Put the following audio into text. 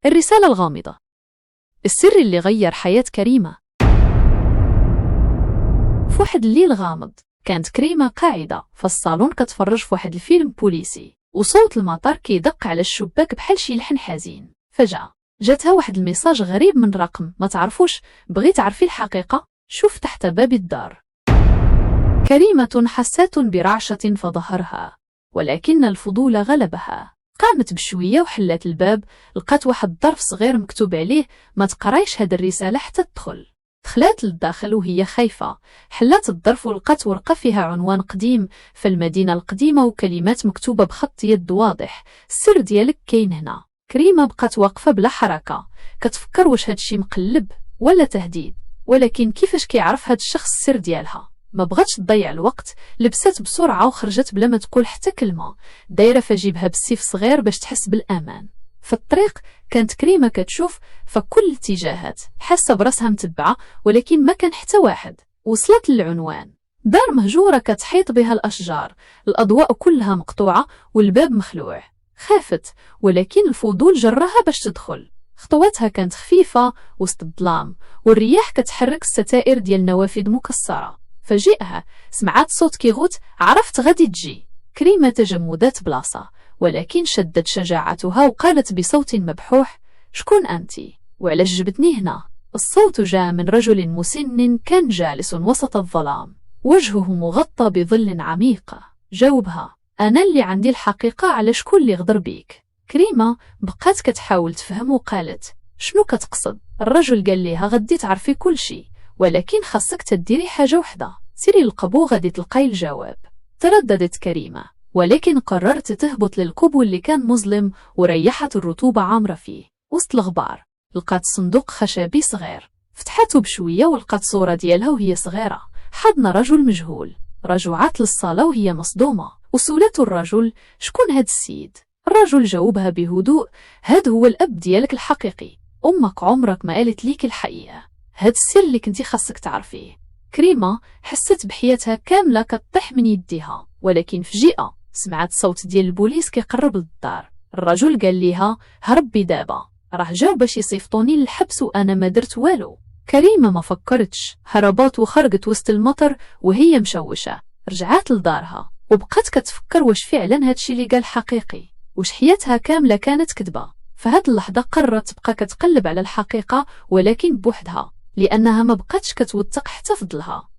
الرسالة الغامضة. السر اللي غير حياة كريمة. في واحد الليل غامض كانت كريمة قاعدة في الصالون كتفرج في واحد الفيلم بوليسي، وصوت المطر كيدق على الشباك بحال شي لحن حزين. فجأة جاتها واحد الميساج غريب من رقم ما تعرفوش. بغيت تعرفي الحقيقة؟ شوف تحت باب الدار. كريمة حست برعشة في ظهرها، ولكن الفضول غلبها. قامت بشوية وحلت الباب، لقات واحد الظرف صغير مكتوب عليه ما تقرايش هاد الرسالة حتى تدخل. دخلات للداخل وهي خايفة، حلات الظرف ولقات ورقة فيها عنوان قديم في المدينة القديمة وكلمات مكتوبة بخط يد واضح: السر ديالك كاين هنا. كريمة بقات واقفة بلا حركة، كتفكر واش هادشي مقلب ولا تهديد، ولكن كيفاش كيعرف هاد الشخص السر ديالها؟ ما بغاتش تضيع الوقت، لبست بسرعة وخرجت بلا ما تقول حتى كلمة، دايرة في جيبها بالسيف صغير باش تحس بالأمان. في الطريق كانت كريمة كتشوف في كل الاتجاهات، حاسة براسها متبعة، ولكن ما كان حتى واحد. وصلت للعنوان: دار مهجورة كتحيط بها الأشجار، الأضواء كلها مقطوعة والباب مخلوع. خافت، ولكن الفضول جرها باش تدخل. خطواتها كانت خفيفة وسط الظلام، والرياح كتحرك الستائر ديال النوافذ مكسرة. فجأة سمعت صوت كيغوت: عرفت غادي تجي. كريمة تجمدات بلاصة، ولكن شدت شجاعتها وقالت بصوت مبحوح: شكون أنت؟ وعلاش جبتني هنا؟ الصوت جاء من رجل مسن كان جالس وسط الظلام، وجهه مغطى بظل عميق. جاوبها: أنا اللي عندي الحقيقة على شكون اللي غدر بيك. كريمة بقات كتحاول تفهم وقالت: شنو كتقصد؟ الرجل قال ليها: غدي تعرفي كل شيء، ولكن خاصك تديري حاجة وحدة، سيري للقبو غادي تلقاي الجواب. ترددت كريمة، ولكن قررت تهبط للقبو اللي كان مظلم وريحت الرطوبة عامرة فيه. وسط الغبار لقات صندوق خشبي صغير، فتحته بشوية ولقات صورة ديالها وهي صغيرة حضن رجل مجهول. رجعت للصالة وهي مصدومة، وسولت الرجل: شكون هاد السيد؟ الرجل جاوبها بهدوء: هاد هو الأب ديالك الحقيقي، أمك عمرك ما قالت ليك الحقيقة، هاد السر اللي كنتي خاصك تعرفيه. كريمة حست بحياتها كاملة كتطيح من يديها، ولكن فجأة سمعت صوت ديال البوليس كيقرب للدار. الرجل قال ليها: هربي دابا، راه جاو باش يصيفطوني للحبس وانا ما درت والو. كريمة ما فكرتش، هربات وخرجت وسط المطر وهي مشوشة. رجعت لدارها وبقات كتفكر واش فعلا هادشي اللي قال حقيقي، واش حياتها كاملة كانت كذبة. فهاد اللحظة قررت تبقى كتقلب على الحقيقة، ولكن بوحدها، لأنها ما بقاتش كتوثق حتى فضلها.